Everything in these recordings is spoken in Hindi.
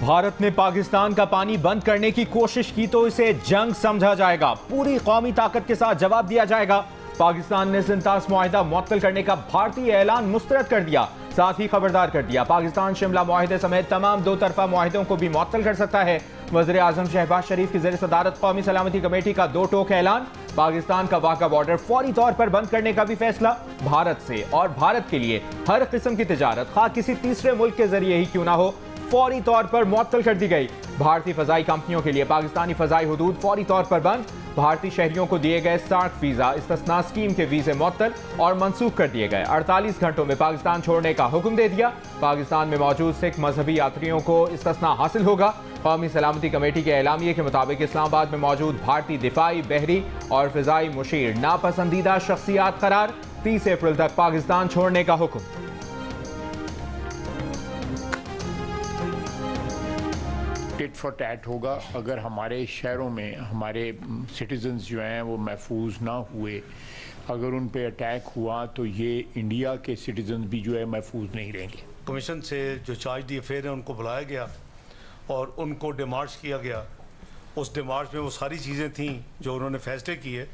भारत ने पाकिस्तान का पानी बंद करने की कोशिश की तो इसे जंग समझा जाएगा, पूरी कौमी ताकत के साथ जवाब दिया जाएगा। पाकिस्तान ने सिंतास मुआहिदा मुअत्तल करने का भारतीय ऐलान मुस्तरद कर दिया, साथ ही खबरदार कर दिया पाकिस्तान शिमला मुआहिदे समेत तमाम दो तरफा मुआहिदों को भी मुअत्तल कर सकता है। वज़ीर आज़म शहबाज शरीफ की ज़ेर सदारत कौमी सलामती कमेटी का दो टोक ऐलान, पाकिस्तान का वाक़ा बॉर्डर फौरी तौर पर बंद करने का भी फैसला। भारत से और भारत के लिए हर किस्म की तिजारत खा किसी तीसरे मुल्क के जरिए ही क्यों ना हो, फौरी तौर पर मुअत्तल कर दी गई। भारतीय फजाई कंपनियों के लिए पाकिस्तानी फजाई हुदूद फौरी तौर पर बंद। भारतीय शहरियों को दिए गए 60 वीजा इस्तिस्ना स्कीम के वीजे मुअत्तल और मनसूख कर दिए गए। 48 घंटों में पाकिस्तान छोड़ने का हुक्म दे दिया। पाकिस्तान में मौजूद सिख मजहबी यात्रियों को इस्तिस्ना हासिल होगा। कौमी सलामती कमेटी के एलामिये के मुताबिक इस्लामाबाद में मौजूद भारतीय दिफाई, बहरी और फिजाई मुशीर नापसंदीदा शख्सियात करार। 30 अप्रैल तक पाकिस्तान छोड़ने का हुक्म। टिट फॉर टैट होगा। अगर हमारे शहरों में हमारे सिटीजन्स जो हैं वो महफूज ना हुए, अगर उन पे अटैक हुआ तो ये इंडिया के सिटीजन्स भी जो है महफूज नहीं रहेंगे। कमीशन से जो चार्ज दी अफेयर है उनको बुलाया गया और उनको डिमार्च किया गया। उस डिमार्च में वो सारी चीज़ें थीं जो उन्होंने फैसले किए।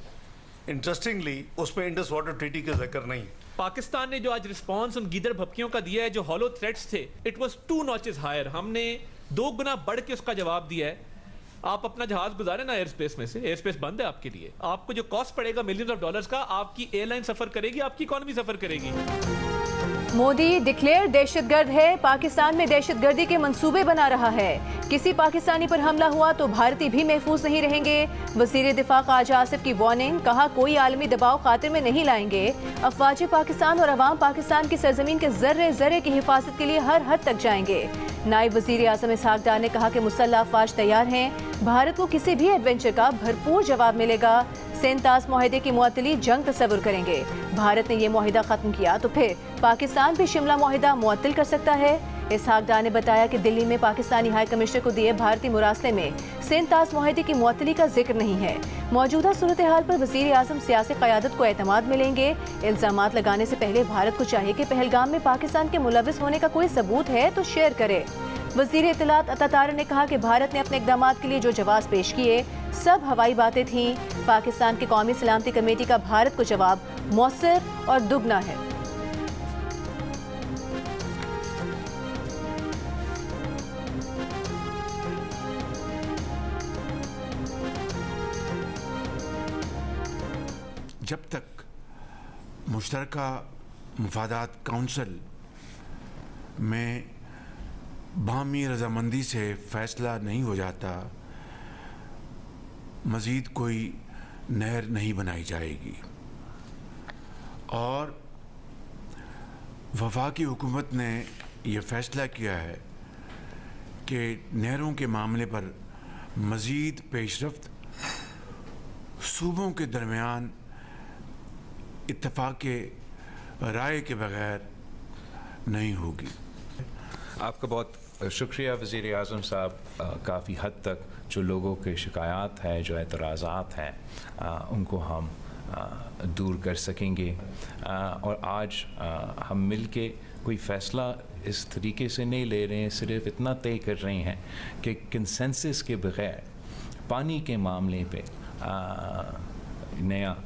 इंटरेस्टिंगली उस पर इंडस वाटर ट्रीटी का जिक्र नहीं। पाकिस्तान ने जो आज रिस्पॉन्स उन गीदड़ भपकियों का दिया है, जो हॉलो थ्रेट्स थे, इट वाज 2 नॉचेस हायर। हमने 2 गुना बढ़ के उसका जवाब दिया है। आप अपना जहाज गुजारे ना एयर स्पेस में से, एयर स्पेस बंद है आपके लिए। आपको जो कॉस्ट पड़ेगा मिलियंस ऑफ डॉलर्स का, आपकी एयरलाइन सफर करेगी, आपकी इकोनॉमी सफर करेगी। मोदी डिक्लेयर दहशतगर्द है, पाकिस्तान में दहशतगर्दी के मंसूबे बना रहा है। किसी पाकिस्तानी पर हमला हुआ तो भारतीय भी महफूज नहीं रहेंगे। वजीर दिफा ख्वाजा आसिफ की वार्निंग, कहा कोई आलमी दबाव खातिर में नहीं लाएंगे। अफवाज पाकिस्तान और अवाम पाकिस्तान की सरजमीन के जर्रे जर्रे की हिफाजत के लिए हर हद तक जाएंगे। नायब वजीर आज़म इसहाक डार ने कहा कि मुसल्लह अफवाज तैयार हैं, भारत को किसी भी एडवेंचर का भरपूर जवाब मिलेगा। सिंतास मुआहिदे की मुअत्तली जंग तस्वुर करेंगे। भारत ने यह मुआहिदा खत्म किया तो फिर पाकिस्तान भी शिमला मुआहिदा मुअत्तल कर सकता है। इसहाक डार ने बताया कि दिल्ली में पाकिस्तानी हाई कमिश्नर को दिए भारतीय मुरासले में सिंतास मुआहिदे की मुअत्तली का जिक्र नहीं है। मौजूदा सूरत हाल पर वजीर आज़म सियासी क़यादत को एतमाद मिलेंगे। इल्ज़ामात लगाने से पहले भारत को चाहिए कि पहलगाम में पाकिस्तान के मुलविस होने का कोई सबूत है तो शेयर करे। वज़ीर इत्तलात अता तारा ने कहा कि भारत ने अपने इक़दामात के लिए जो जवाब पेश किए सब हवाई बातें थीं। पाकिस्तान की कौमी सलामती कमेटी का भारत को जवाब मौसर और दुगना है। जब तक मुश्तरका मुफादात काउंसिल में बाहमी रजामंदी से फैसला नहीं हो जाता, मज़ीद कोई नहर नहीं बनाई जाएगी। और वफाकी हुकूमत ने यह फ़ैसला किया है कि नहरों के मामले पर मज़ीद पेशरफ्त सूबों के दरमियान इत्तफाक राय के बगैर नहीं होगी। आपका बहुत शुक्रिया वज़ीर आज़म साहब। काफ़ी हद तक जो लोगों के शिकायत है, जो एतराज़ात हैं, उनको हम दूर कर सकेंगे। और आज हम मिल के कोई फ़ैसला इस तरीके से नहीं ले रहे हैं, सिर्फ इतना तय कर रहे हैं कि कंसेंसस के बग़ैर पानी के मामले पे नया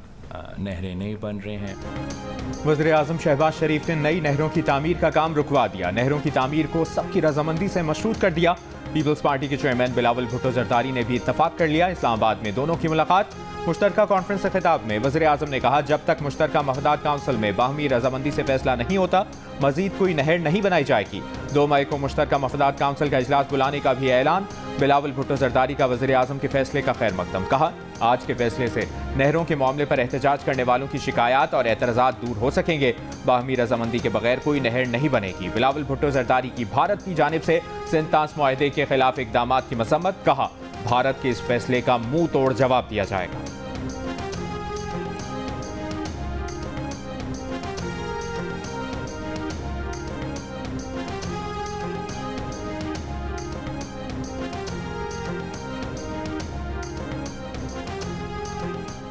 नहरें नहीं बन रहे हैं। वज़ीर आज़म शहबाज शरीफ ने नई नहरों की तामीर का काम रुकवा दिया। नहरों की तामीर को सबकी रजामंदी से मशरूत कर दिया। पीपल्स पार्टी के चेयरमैन बिलावल भुट्टो जरदारी ने भी इत्तफाक कर लिया। इस्लामाबाद में दोनों की मुलाकात। मुश्तरका कॉन्फ्रेंस से खिताब में वज़ीर आज़म ने कहा, जब तक मुश्तरका मफादात काउंसिल में बाहमी रजामंदी से फैसला नहीं होता, मजीद कोई नहर नहीं बनाई जाएगी। 2 मई को मुश्तरका मफादात काउंसिल का इजलास बुलाने का भी ऐलान। बिलावल भुट्टो जरदारी का वज़ीर आज़म के फैसले का खैर मकदम। कहा, आज के फैसले से नहरों के मामले पर एहतजाज करने वालों की शिकायत और एतराज़ात दूर हो सकेंगे। बाहमी रजामंदी के बगैर कोई नहर नहीं बनेगी। बिलावल भुट्टो जरदारी की भारत की जानिब से सिंतास मुआहिदे के खिलाफ इक़दामात की मसम्मत। कहा, भारत के इस फैसले का मुंह तोड़ जवाब दिया जाएगा।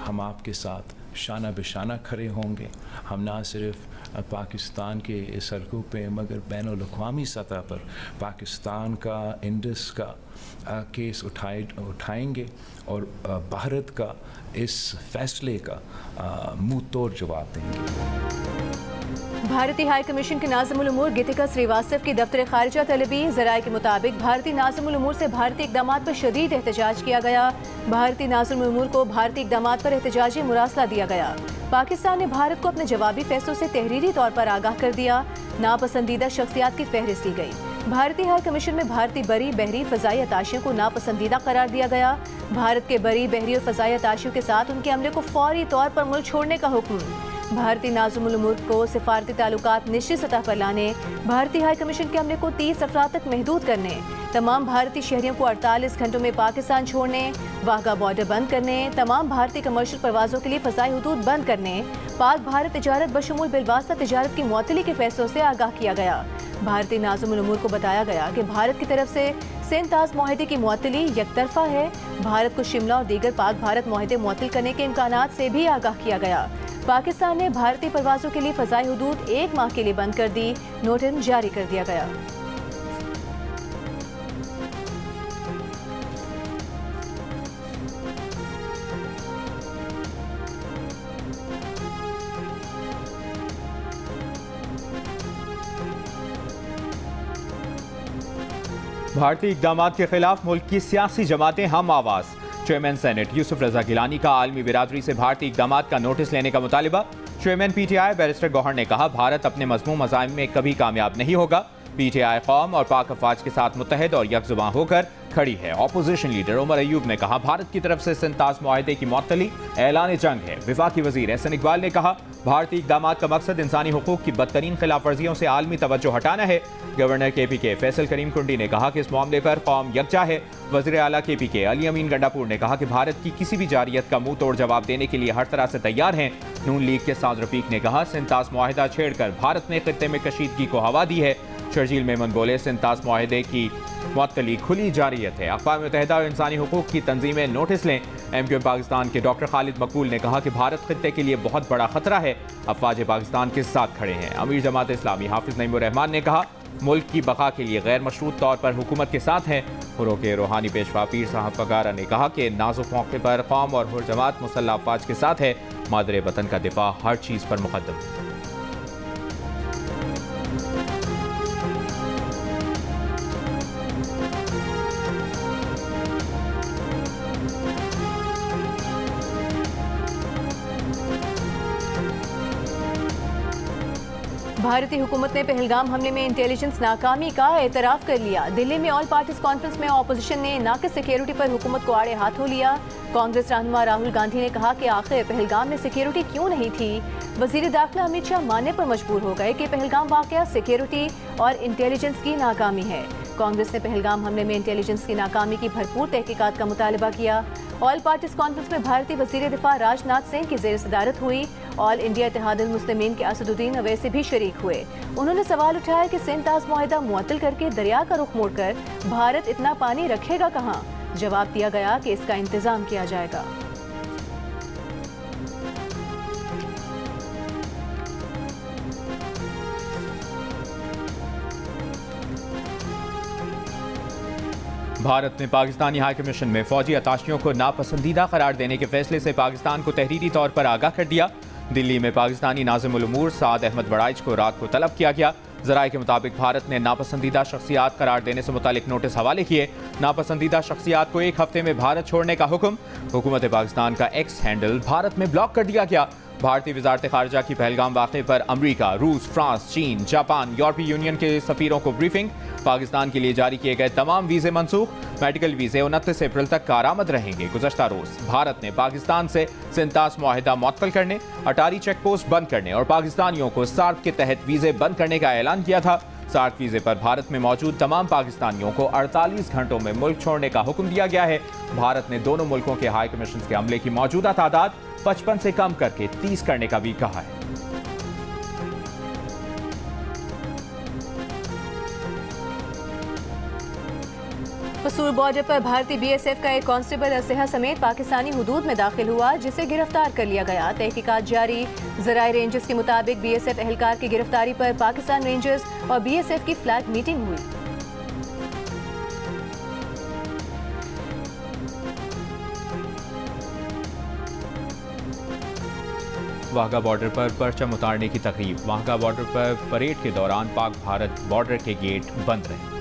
हम आपके साथ शाना बिशाना खड़े होंगे। हम ना सिर्फ पाकिस्तान के सड़कों पे, मगर बैनुल-अक़वामी सतह पर पाकिस्तान का इंडस का केस उठाएंगे और भारत का इस फैसले का मुंह तोड़ जवाब देंगे। भारतीय हाई कमीशन के नाज़िमुल उमूर गीतिका श्रीवास्तव की दफ्तर खारिजा तलबी। ज़राए के मुताबिक भारतीय नाज़िमुल उमूर से भारतीय इक़दामात पर शदीद एहतजाज किया गया। भारतीय नाज़िमुल उमूर को भारतीय इक़दामात पर एहतजाजी मुरासला दिया गया। पाकिस्तान ने भारत को अपने जवाबी फैसलों से तहरीरी तौर पर आगाह कर दिया। नापसंदीदा शख्सियात की फहरिस्त दी गई। भारतीय हाई कमीशन में भारतीय बरी, बहरी, फ़ज़ाई अताशियों को नापसंदीदा करार दिया गया। भारत के बरी, बहरी और फ़ज़ाई अताशियों के साथ उनके अमले को फौरी तौर पर मुल्क छोड़ने का हुक्म। भारतीय नाज़िमुल उमूर को सिफारती ताल्लुकात निश्चित सतह पर लाने, भारतीय हाई कमीशन के अमले को 30 अफराद तक महदूद करने, तमाम भारतीय शहरियों को 48 घंटों में पाकिस्तान छोड़ने, वाघा बॉर्डर बंद करने, तमाम भारतीय कमर्शियल परवाज़ों के लिए फ़ज़ाई हुदूद बंद करने, पाक भारत तिजारत बशमूल बिलवास्ता तिजारत की मुअत्तली के फैसलों से आगाह किया गया। भारतीय नाज़िमुल उमूर को बताया गया कि भारत की तरफ से सिंध-ताज़ मुआहदे की मुअत्तली यकतरफा है। भारत को शिमला और दीगर पाक भारत मुआहदे मुअत्तल करने के इम्कानात से भी आगाह किया गया। पाकिस्तान ने भारतीय परवाज़ों के लिए फ़ज़ाई हुदूद 1 माह के लिए बंद कर दी। नोटिस जारी कर दिया गया। भारतीय इक़दामात के खिलाफ मुल्क की सियासी जमातें हम आवाज़। चेयरमैन सेनेट यूसुफ रजा गिलानी का आलमी बिरादरी से भारतीय इक़दामात का नोटिस लेने का मुतालिबा। चेयरमैन PTI बैरिस्टर गौहर ने कहा, भारत अपने मज़मूम मज़ाहिम में कभी कामयाब नहीं होगा। PTI कौम और पाक अफवाज के साथ मुत्तहिद और यकजुबां होकर खड़ी है। ऑपोजिशन लीडर उमर अयूब ने कहा, भारत की तरफ से सिंध-ताज़ मुआहदे की मुअत्तली ऐलान जंग है। वफाकी वज़ीर एहसन इकबाल ने कहा, भारतीय इक़दामात का मकसद इंसानी हुकूक की बदतरीन खिलाफ वर्जियों से आलमी तवज्जो हटाना है। गवर्नर KPK फैसल करीम कुंडी ने कहा कि इस मामले पर कौम यकजा है। वज़ीर आला KPK अली अमीन गंडापुर ने कहा कि भारत की किसी भी जारियत का मुंह तोड़ जवाब देने के लिए हर तरह से तैयार हैं। नून लीग के साद रफीक ने कहा, सिंध-ताज़ मुआहदा छेड़कर भारत ने खित्ते में कशीदगी को हवा दी है। शर्जील मेमन बोले, सिंध-ताज़ मुआहदे की मुअत्तली खुली जारियत है। अक़वाम मुत्तहिदा और इंसानी हुकूक की तंजीमें नोटिस लें। MQM पाकिस्तान के डॉक्टर खालिद मकबूल ने कहा कि भारत खित्ते के लिए बहुत बड़ा खतरा है। अफवाज पाकिस्तान के साथ खड़े हैं। अमीर जमात इस्लामी हाफिज नईमुर रहमान ने कहा, मुल्क की बका के लिए गैर मशरूत तौर पर हुकूमत के साथ हैं। हुर्रों के रूहानी पेशवा पीर साहब पगारा ने कहा कि नाजुक मौके पर कौम और हुर्र जमात मुसल्लह अफवाज के साथ है। मादरे वतन का दिफा हर चीज़ पर मुकद्दम। भारतीय हुकूमत ने पहलगाम हमले में इंटेलिजेंस नाकामी का एतराफ़ कर लिया। दिल्ली में ऑल पार्टीज कॉन्फ्रेंस में ऑपोजिशन ने नाक़िस सिक्योरिटी पर हुकूमत को आड़े हाथों लिया। कांग्रेस रहनुमा राहुल गांधी ने कहा कि आखिर पहलगाम में सिक्योरिटी क्यों नहीं थी। वज़ीर दाखिला अमित शाह मानने पर मजबूर हो गए कि पहलगाम वाक़या सिक्योरिटी और इंटेलिजेंस की नाकामी है। कांग्रेस ने पहलगाम हमले में इंटेलिजेंस की नाकामी की भरपूर तहकीकात का मुतालबा किया। ऑल पार्टीज कॉन्फ्रेंस में भारतीय वज़ीर दिफा राजनाथ सिंह की ज़ेर सदारत हुई। ऑल इंडिया इत्तेहादुल मुस्लिमीन के असदुद्दीन अवैसी भी शरीक हुए। उन्होंने सवाल उठाया कि सिंध-ताज़ मुआहदा मुअत्तल करके दरिया का रुख मोड़कर भारत इतना पानी रखेगा कहाँ। जवाब दिया गया कि इसका इंतजाम किया जाएगा। भारत ने पाकिस्तानी हाई कमीशन में फौजी अताशियों को नापसंदीदा करार देने के फैसले से पाकिस्तान को तहरीरी तौर पर आगाह कर दिया। दिल्ली में पाकिस्तानी नाज़िमुल उमूर साद अहमद बड़ाइच को रात को तलब किया गया। ज़राए के मुताबिक भारत ने नापसंदीदा शख्सियात करार देने से मुतालिक नोटिस हवाले किए। नापसंदीदा शख्सियात को 1 हफ्ते में भारत छोड़ने का हुक्म। हुकूमत पाकिस्तान का एक्स हैंडल भारत में ब्लॉक कर दिया गया। भारतीय वजारत खारजा की पहलगाम वाक़े पर अमरीका, रूस, फ्रांस, चीन, जापान, यूरोपीय यूनियन के सफ़ीरों को ब्रीफिंग। पाकिस्तान के लिए जारी किए गए तमाम वीज़े मनसूख। मेडिकल वीज़े 29 अप्रैल तक कारआमद रहेंगे। गुज़श्ता रोज़ भारत ने पाकिस्तान से सिंध-ताज़ मुआहदा मुअत्तल करने, अटारी चेक पोस्ट बंद करने और पाकिस्तानियों को सार्क के तहत वीज़े बंद करने का ऐलान किया था। सार्क वीज़े पर भारत में मौजूद तमाम पाकिस्तानियों को 48 घंटों में मुल्क छोड़ने का हुक्म दिया गया है। भारत ने दोनों मुल्कों के हाई कमीशन के अमले की मौजूदा तादाद 55 से कम करके 30 करने का भी कहा है। पसूर बॉर्डर पर भारतीय BSF का एक कांस्टेबल असलहा समेत पाकिस्तानी हुदूद में दाखिल हुआ, जिसे गिरफ्तार कर लिया गया। तहकीकात जारी। ज़राए रेंजर्स के मुताबिक BSF एहलकार की गिरफ्तारी पर पाकिस्तान रेंजर्स और BSF की फ्लैग मीटिंग हुई। वाघा बॉर्डर पर परचम उतारने की तकरीब। वाघा बॉर्डर पर परेड के दौरान पाक भारत बॉर्डर के गेट बंद रहे।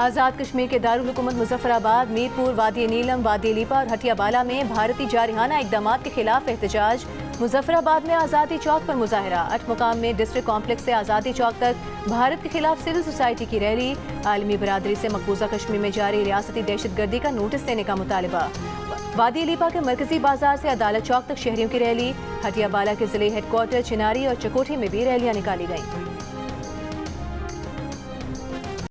आज़ाद कश्मीर के दारुल हुकूमत मुजफ्फराबाद, मीरपुर, वादी नीलम, वादी लीपा और हटियाबाला में भारतीय जारहाना इकदाम के खिलाफ एहतजाज। मुजफ्फराबाद में आज़ादी चौक पर मुजाहरा। 8 मुकाम में डिस्ट्रिक्ट कॉम्प्लेक्स से आज़ादी चौक तक भारत के खिलाफ सिविल सोसाइटी की रैली। आलमी बरादरी से मकबूजा कश्मीर में जारी रियासती दहशतगर्दी का नोटिस देने का मुतालबा। वादी लीपा के मरकजी बाजार से अदालत चौक तक शहरियों की रैली। हटियाबाला के जिले हेडक्वार्टर चिनारी और चकोठी में भी रैलियां निकाली गईं।